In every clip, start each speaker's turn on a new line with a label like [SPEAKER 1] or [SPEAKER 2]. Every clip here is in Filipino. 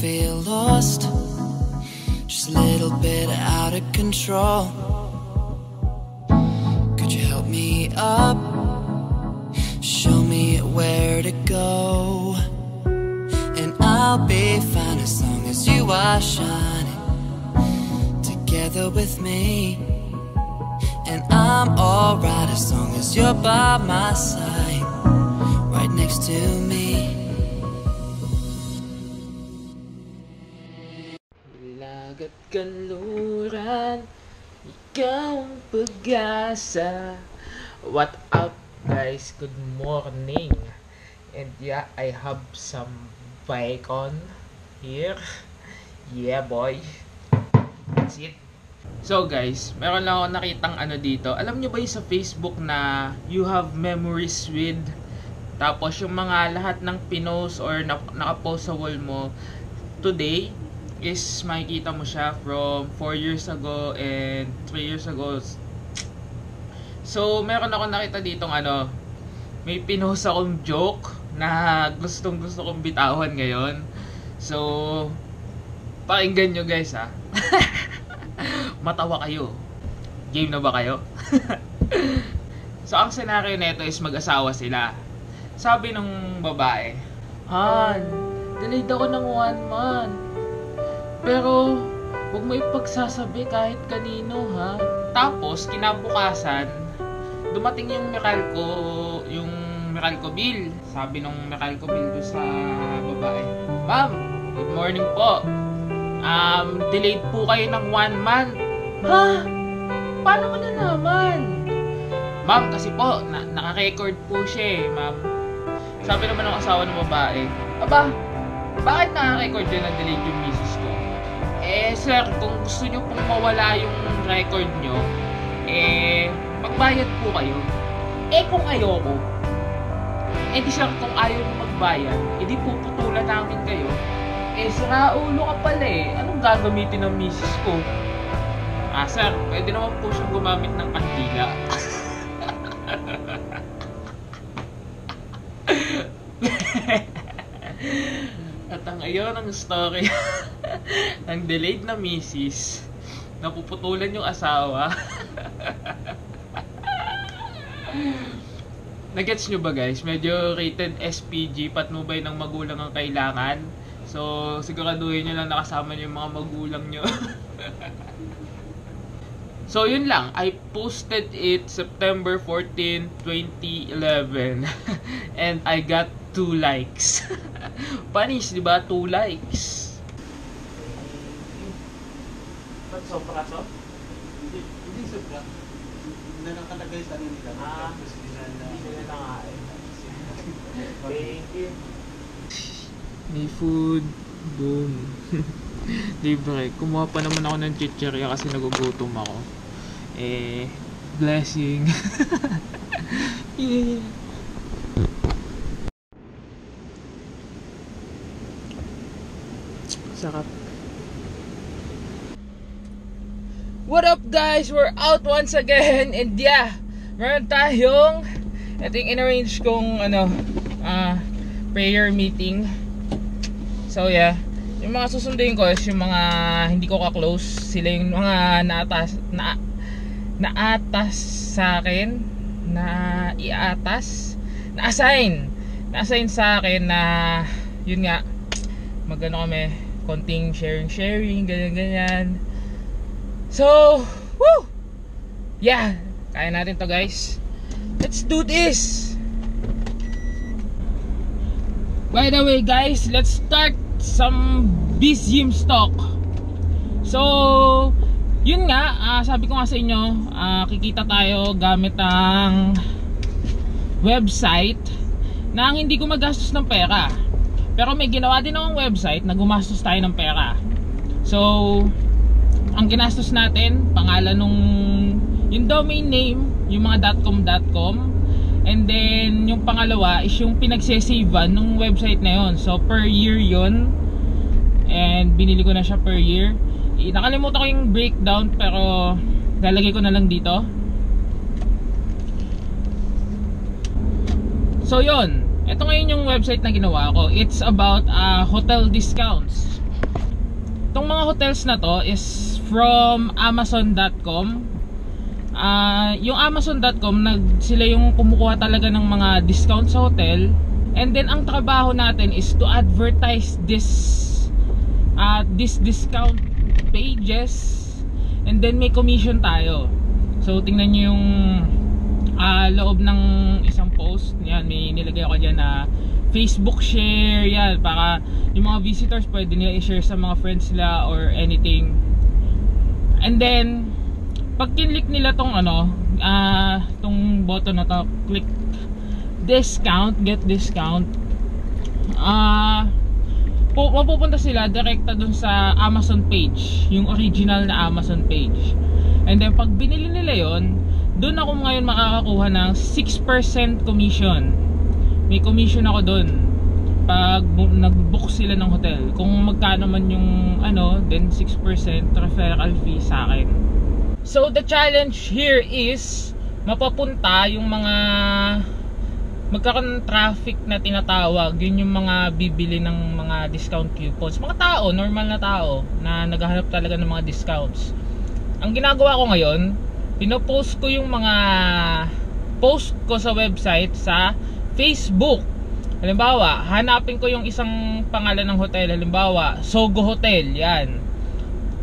[SPEAKER 1] feel lost, just a little bit out of control. Could you help me up? Show me where to go, and I'll be fine as long as you are shining together with me. And I'm alright as long as you're by my side, right next to me.
[SPEAKER 2] Lagat kanluran, ikaw ang pag-asa. What up, guys? Good morning. And yeah, I have some bacon here. Yeah, boy. That's it. So guys, meron lang ako nakitang ano dito. Alam nyo ba yung sa Facebook na you have memories with, tapos yung mga lahat ng pinost or nakapost sa wall mo today is makikita mo siya from 4 years ago and 3 years ago. So meron ako nakita ditong ano, may pinost akong joke na gustong kong bitawan ngayon. So pakinggan nyo guys ha. Matawa kayo. Game na ba kayo? So ang senaryo nito is mag-asawa sila. Sabi ng babae, Han, delayed ako ng 1 month. Pero huwag mo ipagsasabi kahit kanino ha. Tapos kinabukasan, dumating yung Meralco bill. Sabi nung Meralco bill doon sa babae, Ma'am, good morning po. Delayed po kayo ng 1 month. Ha? Paano mo na naman? Ma'am, kasi po, naka-record po siya eh, ma'am. Sabi naman ng asawa ng babae, Aba, bakit naka-record yun na delayed yung misis ko? Eh, sir, kung gusto nyo pong mawala yung record nyo, eh, magbayad po kayo. Eh, kung ayoko, eh di sir, kung ayaw nyo magbayad, eh di puputulan namin kayo. Eh, sira ulo ka pala eh. Anong gagamitin ng misis ko? Sir, pwede naman po siyang gumamit ng kandila. At ang ayon ng story ng delayed na misis, napuputulan yung asawa. Nagets nyo ba guys? Medyo rated SPG, patnubay ng magulang ang kailangan. So, siguraduhin nyo lang nakasama nyo yung mga magulang nyo. So, yun lang. I posted it September 14, 2011. And I got 2 likes. Panis, diba? 2 likes. Ba't sobra so?
[SPEAKER 3] Hindi sobra. Hindi na nakalagay sa ano nila.
[SPEAKER 2] Hindi na nangain. Thank you. May food. Boom. Libre. Kumuha pa naman ako ng chichirya kasi nagugutom ako. Eh, blessing. Yeah. Sarap. What up guys? We're out once again. And yeah, meron tayong ito yung in-arrange kong ano, prayer meeting. So yeah, yung mga susunduin ko is yung mga hindi ko ka-close. Sila yung mga naatas sa akin, na-assign sa akin na yun nga, magano kami, konting sharing, ganyan. So, woo! Yeah, kaya natin to guys. Let's do this! By the way guys, let's start some BZM stock. So, yun nga, sabi ko nga sa inyo, kikita tayo gamit ang website na hindi ko magastos ng pera. Pero may ginawa din akong website na gumastos tayo ng pera. So, ang ginastos natin, pangalan nung yung domain name, yung mga .com, and then yung pangalawa is yung pinagsesavean ng website na yon. So per year yon, and binili ko na siya per year. Nakalimutan ko yung breakdown pero lalagay ko na lang dito. So yon, ito ngayon yung website na ginawa ko. It's about hotel discounts. Tong mga hotels na to is from Amazon.com. Yung Amazon.com, sila yung kumukuha talaga ng mga discount sa hotel. And then ang trabaho natin is to advertise this discount pages, and then may commission tayo. So tingnan nyo yung loob ng isang post. Yan, may nilagay ako dyan na Facebook share. Yan, para yung mga visitors pwede nila i-share sa mga friends nila or anything. And then pag kinlik nila tong tong button na to, click discount, get discount, mapupunta sila direkta dun sa Amazon page, yung original na Amazon page. And then pag binili nila yon, dun ako ngayon makakakuha ng 6% commission. May commission ako dun pag nag-book sila ng hotel. Kung magkano man yung then 6% referral fee sa akin. So the challenge here is mapapunta yung mga magkakaroon ng traffic na tinatawag. Yun yung mga bibili ng mga discount coupons. Mga tao, normal na tao na naghahanap talaga ng mga discounts. Ang ginagawa ko ngayon, pinopost ko yung mga post ko sa website sa Facebook. Halimbawa, hanapin ko yung isang pangalan ng hotel. Halimbawa, Sogo Hotel. Yan.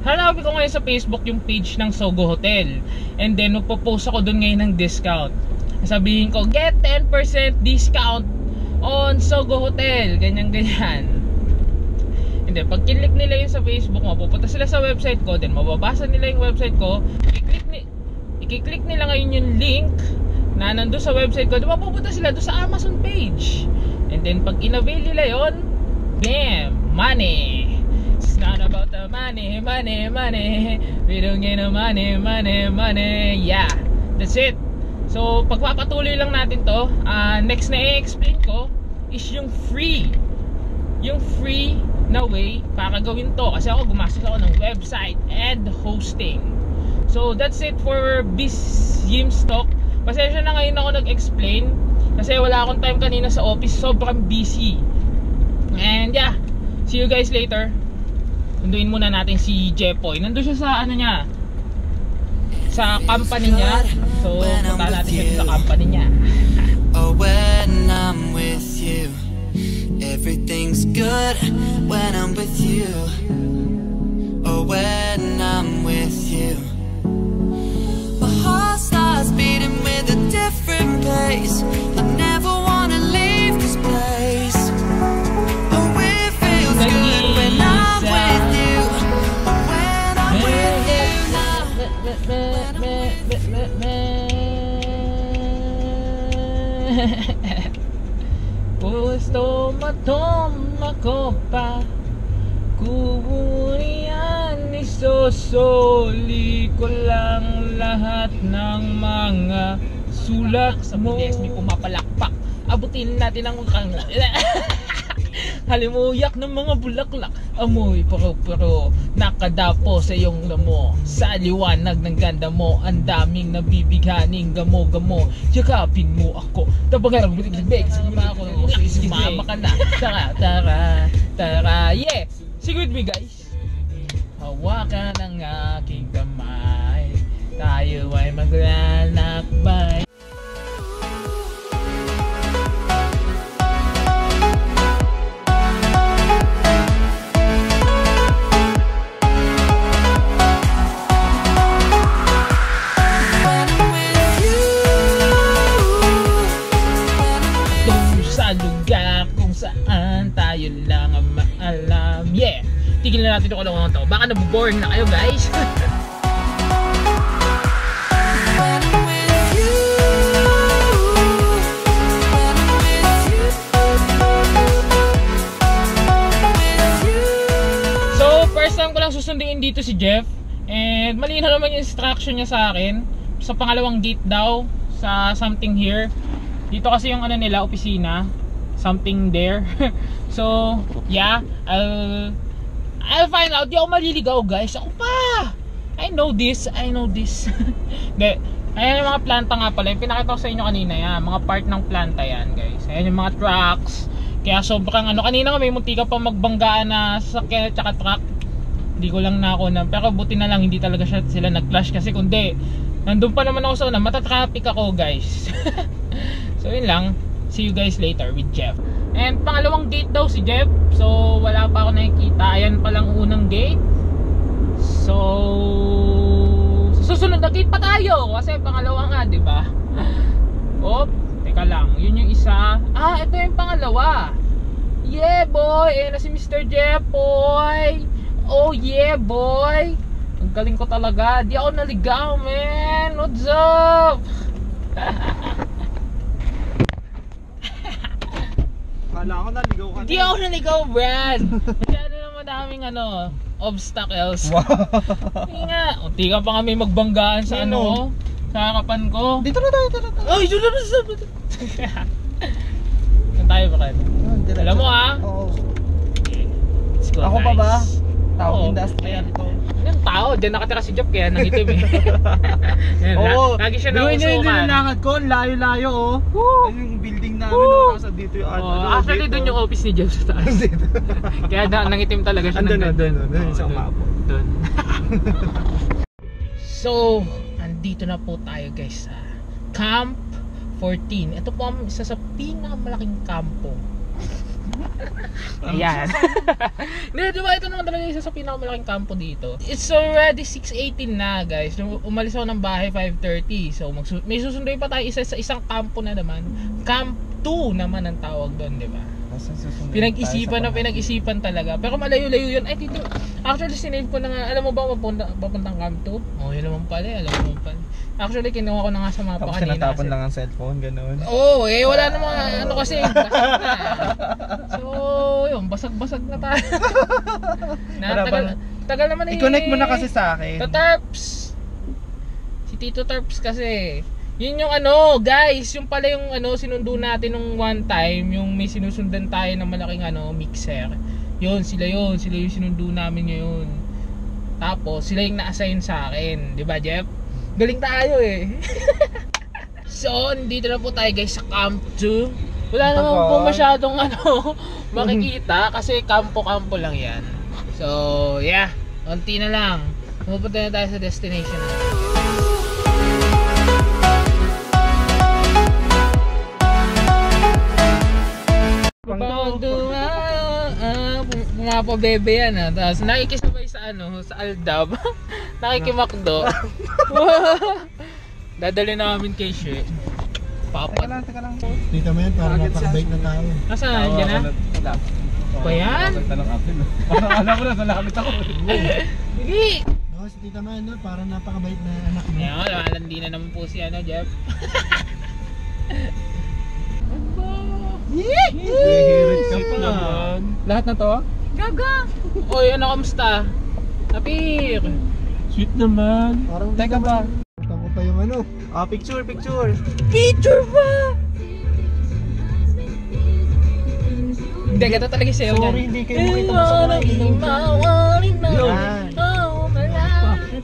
[SPEAKER 2] Hanapin ko ngayon sa Facebook yung page ng Sogo Hotel. And then, magpo-post ako dun ngayon ng discount. Sabihin ko, get 10% discount on Sogo Hotel. Ganyan-ganyan. And then, pag kinlik nila yung sa Facebook, mapupunta sila sa website ko. Then, mababasa nila yung website ko. I-click nila ngayon yung link na nandun sa website ko. Then, mapupunta sila doon sa Amazon page. And then, pag in-avail nila yun, bam! Money! It's not about the money, money, money. We don't get no money, money, money. Yeah, that's it. So, pagpapatuloy lang natin to. Next na i-explain ko is yung free. Yung free na way para gawin to. Kasi ako gumastos ako ng website and hosting. So, that's it for this Yimstock. Pasensya na ngayon ako nag-explain kasi wala akong time kanina sa office. Sobrang busy. And yeah, see you guys later. Sunduin muna natin si Jepoy. Nandun siya sa niya, sa company niya. So, punta natin siya sa company niya.
[SPEAKER 1] Oh, when I'm with you, everything's good when I'm with you. Oh, when I'm with you, my heart starts beating with a different pace. I never wanna leave this place. Oh, it feels good when I'm with you. When I'm with you now.
[SPEAKER 2] Gusto matoma ko pa, kubunian, isosoli ko lang lahat ng mga sulat mo. Sa may pumapalakpak, abutin natin ang kangla. Halimuyak ng mga bulaklak, amoy paro-paro, nakadapo sa iyong damo. Sa liwanag ng ganda mo, ang daming nabibighaning gamo-gamo. Yakapin mo ako, tabangan ang bitig-big. Sumama ka na, tara, yeah. Sing with me guys. Hawakan ang aking kamay, tayo ay maglalakbay. Tayo lang ang maalam. Yeah! Tigil na natin ito kalungan to. Baka naboboring na kayo guys. So, first time ko lang susundin dito si Jeff. And malinaw naman yung instruction niya sa akin. Sa pangalawang gate daw. Sa something here. Dito kasi yung nila, opisina. Something there. So, yeah, I'll find out. Di ako maliligaw, guys. Ako pa. I know this. De, ayan yung mga planta nga pala. Yung pinakita ko sa inyo kanina yan. Mga part ng planta yan, guys. Ayan yung mga trucks. Kaya sobrang kanina nga may muntika pa magbanggaan na sasakyan at saka truck. Hindi ko lang nakunan. Pero buti na lang hindi talaga sila nag-clash kasi kundi nandun pa naman ako sa una, matatraffic ako guys. So yun lang. See you guys later with Jeff. And pangalawang gate daw si Jeff. So wala pa ako nakikita. Ayan pa lang unang gate. So susunod na gate pa tayo kasi pangalawa nga, di ba? Oh, teka lang. Yun yung isa. Ah, ito yung pangalawa. Yeah boy. Ayan na si Mr. Jeff boy. Oh yeah boy. Ang galing ko talaga. Di ako naligaw, man. What's up?
[SPEAKER 3] Kala ko naligaw ka.
[SPEAKER 2] Di ako naligaw, Brad. Kasi ano naman madaming obstacles.
[SPEAKER 3] Wow.
[SPEAKER 2] Hindi nga. Unti ka pa kami magbanggaan sa sa harapan ko.
[SPEAKER 3] Dito na tayo, dito na tayo.
[SPEAKER 2] Ay, dito na sa... Saan tayo ba kayo? Alam mo
[SPEAKER 3] Oo.
[SPEAKER 2] Let's go,
[SPEAKER 3] Ako pa ba?
[SPEAKER 2] guys.
[SPEAKER 3] Tao
[SPEAKER 2] Oo.
[SPEAKER 3] industrial to.
[SPEAKER 2] Yung tao, dyan nakatira si Job kaya nangitim eh. Yan,
[SPEAKER 3] Oo.
[SPEAKER 2] lagi siya
[SPEAKER 3] Biruin niyo yung
[SPEAKER 2] nausukan.
[SPEAKER 3] nilalakad ko, ang layo-layo oh.
[SPEAKER 2] Woo!
[SPEAKER 3] Ayun yung building namin oh. Tapos dito yung
[SPEAKER 2] Actually, doon yung office ni Jeff sa taas. Kaya nangitim talaga siya.
[SPEAKER 3] Andun, sa umapo.
[SPEAKER 2] Doon. So, andito na po tayo guys sa Camp 14. Ito po ang isa sa pinakamalaking kampo. Ayan. Hindi, diba ito naman talaga isa sa pinakamalaking kampo dito. It's already 6:18 na guys. Umalis ako ng bahay 5:30. So may susunduin pa tayo isa sa isang kampo na naman. Camp 2 naman ang tawag doon, diba? Pinag-isipan talaga. Pero malayo-layo yun. Ay, dito. Actually, sinave ko na nga. Alam mo ba papuntang Camp 2? Oh, yun naman pala. Alam mo naman pala. Actually, kinuha ko na nga sa mapa
[SPEAKER 3] Tapos
[SPEAKER 2] kanina.
[SPEAKER 3] sinatapon lang ang cellphone, gano'n.
[SPEAKER 2] Oo, wala namang kasi basag na. So, yun, basag-basag na tayo. Tagal naman
[SPEAKER 3] I-connect mo na kasi sa akin.
[SPEAKER 2] Tito Terps. Si Tito Terps kasi. Yun yung guys, yung pala yung sinundo natin nung one time, yung may sinusundan tayo ng malaking mixer. Yun, sila yung sinundo namin ngayon. Tapos, sila yung na-assign sa akin. Diba, Jeff? Galing tayo eh. So, dito na po tayo guys sa Camp 2. Wala naman po masyadong makikita kasi kampo-kampo lang yan. So, yeah. Konti na lang. Pupunta na tayo sa destination. Pumapabebe yan tapos nakikisabay sa sa Aldab. Nakikimakdo. Dadali namin kay She. Papa.
[SPEAKER 3] Teka lang.
[SPEAKER 4] Dito mo yan, para mapakabike na tayo.
[SPEAKER 2] Nasaan? Diyan na? Ba yan?
[SPEAKER 3] Alam ko na, nakamit ako.
[SPEAKER 2] Hindi!
[SPEAKER 4] No, si Tita Man, no, para napakabait na anak mo.
[SPEAKER 2] Ayan, lalandi na naman po si Jeff.
[SPEAKER 3] Hihirit ka pa. Lahat na to?
[SPEAKER 2] Gaga! Oy, kamusta? Napir!
[SPEAKER 3] Sweet naman.
[SPEAKER 4] Parang
[SPEAKER 3] Teka ba?
[SPEAKER 4] Tama pa yung
[SPEAKER 3] Picture.
[SPEAKER 2] Picture pa! Hindi, ganda talaga sa'yo
[SPEAKER 3] Sorry,
[SPEAKER 2] niyan.
[SPEAKER 3] hindi kayo makita mo sa mga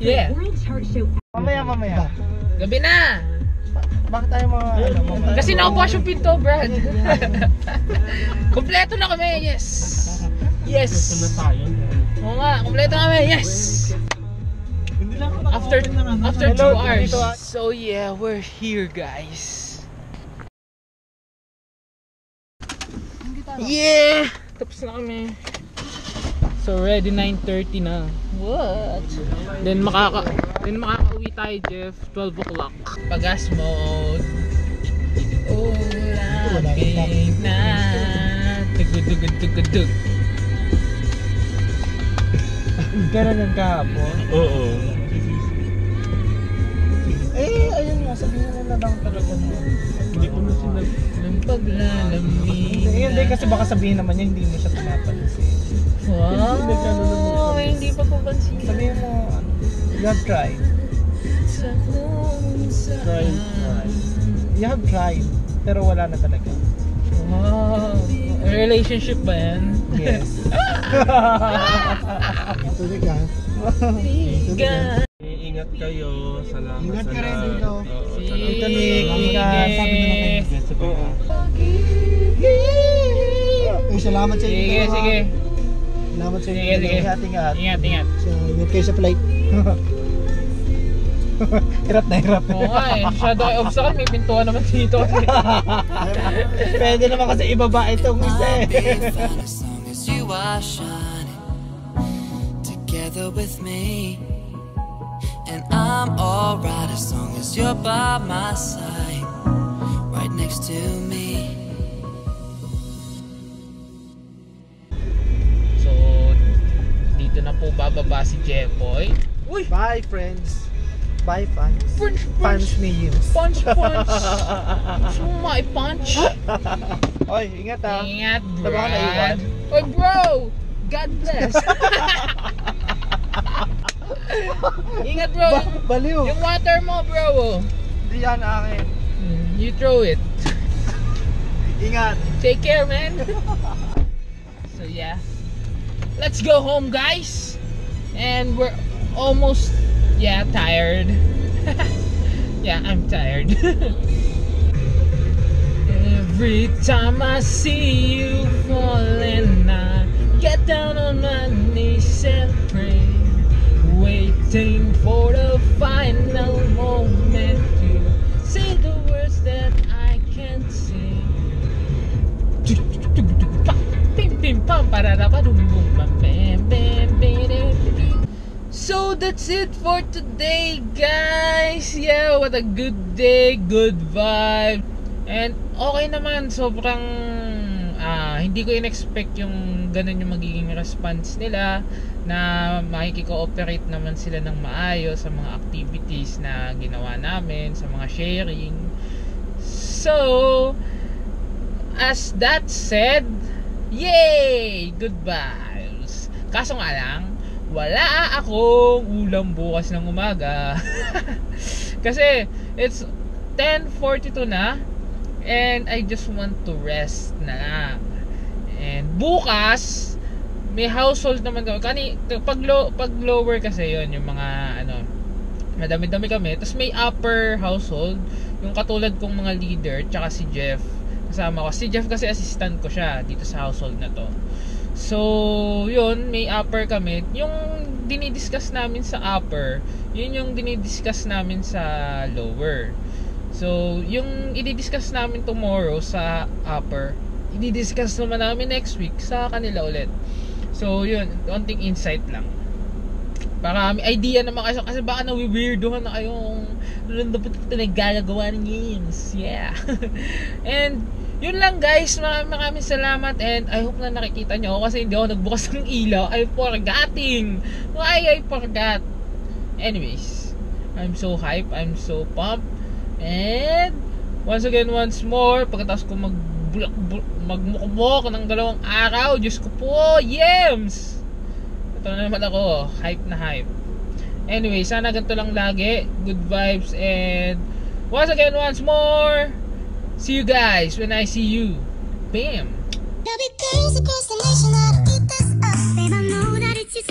[SPEAKER 2] Yeah!
[SPEAKER 3] Mamaya.
[SPEAKER 2] Gabi na!
[SPEAKER 3] Bakit tayo mamaya?
[SPEAKER 2] Kasi nakabukas yung pinto, Brad. Kompleto na kami, yes! Yes! Oo nga, kompleto na kami, yes! After 2 hours. So yeah, we're here guys. Yeah! Tapos na kami. So already 9:30 na. What? Then makakauwi tayo, Jeff, 12 o'clock. Pagas mode. Lapig na. Tugudugudugudug.
[SPEAKER 3] Ganun yung kahapon? Oo. Ayun nga, sabihin mo na lang talaga mo. Hindi ko na sinabi.
[SPEAKER 2] Ng paglalamig.
[SPEAKER 3] Hindi kasi baka sabihin naman niya, hindi mo siya pinapansin.
[SPEAKER 2] Wow, hindi pa papansin.
[SPEAKER 3] Sabihin mo, you have tried. You have tried, pero wala na talaga.
[SPEAKER 2] Wow. Relationship ba yan?
[SPEAKER 3] Yes.
[SPEAKER 4] Tuloy ka.
[SPEAKER 3] Ingat kayo. Salamat.
[SPEAKER 4] Ingat ka rin dito.
[SPEAKER 3] Ito Nick, ingat.
[SPEAKER 4] Sabi na lang kayo.
[SPEAKER 3] Oo.
[SPEAKER 4] Salamat sa inyo.
[SPEAKER 2] Sige.
[SPEAKER 4] Salamat sa
[SPEAKER 2] Sige,
[SPEAKER 4] inyo.
[SPEAKER 2] sige.
[SPEAKER 4] Ingat.
[SPEAKER 2] Ingat, ingat.
[SPEAKER 4] So, ingat kayo sa flight. Hirap na hirap.
[SPEAKER 2] Oo nga eh, masyado kayo obstacle, may pintuan naman dito.
[SPEAKER 4] Pwede naman kasi ibaba itong isa
[SPEAKER 1] I'll
[SPEAKER 4] eh.
[SPEAKER 1] be fine as long as you are shining together with me. And I'm alright as long as you're by my side, right next to me.
[SPEAKER 2] So, dito na po bababa si Jepoy. Uy!
[SPEAKER 3] Bye, friends. Bye, fans.
[SPEAKER 2] Punch,
[SPEAKER 3] Fans memes.
[SPEAKER 2] Punch, punch! Gusto mo ma-punch?
[SPEAKER 3] Oy, ingat ah.
[SPEAKER 2] Ingat,
[SPEAKER 3] Tama ka naiwan?
[SPEAKER 2] Brad. Oy, bro! God bless! Ingat, bro!
[SPEAKER 3] Baliw.
[SPEAKER 2] Yung water mo, bro!
[SPEAKER 3] Hindi yan akin.
[SPEAKER 2] You throw it.
[SPEAKER 3] Ingat.
[SPEAKER 2] Take care, man! So, yeah. Let's go home, guys! And we're almost, tired. Yeah, I'm tired. Every time I see you falling, I get down on my knees and pray, waiting for the final moment to say the words that I can't say. Pim pim pam pararapadum bum bam bam bam bam. So that's it for today, guys. Yeah, what a good day, good vibe. And okay naman, sobrang hindi ko in-expect yung ganun yung magiging response nila, na makikiko-operate naman sila ng maayos sa mga activities na ginawa namin, sa mga sharing. So, as that said, yay! Good vibes. Kaso nga lang, wala akong ulam bukas ng umaga. Kasi it's 10:42 na, and I just want to rest na lang. And bukas may household naman kami. Pag lower kasi yon, yung mga madami-dami kami. Tapos may upper household, yung katulad kong mga leader, tsaka si Jeff kasama ko. Si Jeff kasi assistant ko siya dito sa household na to. So, yun, may upper kami. Yung dinidiscuss namin sa upper, yun yung dinidiscuss namin sa lower. So, yung i-discuss namin tomorrow sa upper, i-discuss naman namin next week sa kanila ulit. So, yun, konting insight lang. Para may idea naman kayo, kasi baka nawi-weirdohan na kayong ano dapat ito naggagawa ng games. Yeah. And yun lang, guys, maraming salamat, and I hope na nakikita nyo ako kasi hindi ako nagbukas ng ilaw. I forgetting. Why I forgot? Anyways, I'm so hype, I'm so pumped. And once again, once more, pagkatapos ko magmukmok ng 2 araw, Diyos ko po, yams! Ito na naman ako, hype na hype. Anyway, sana ganito lang lagi, good vibes, and once again, once more, see you guys when I see you. Bam!
[SPEAKER 5] There'll be girls across the nation that'll eat this up. Babe, I know that it's just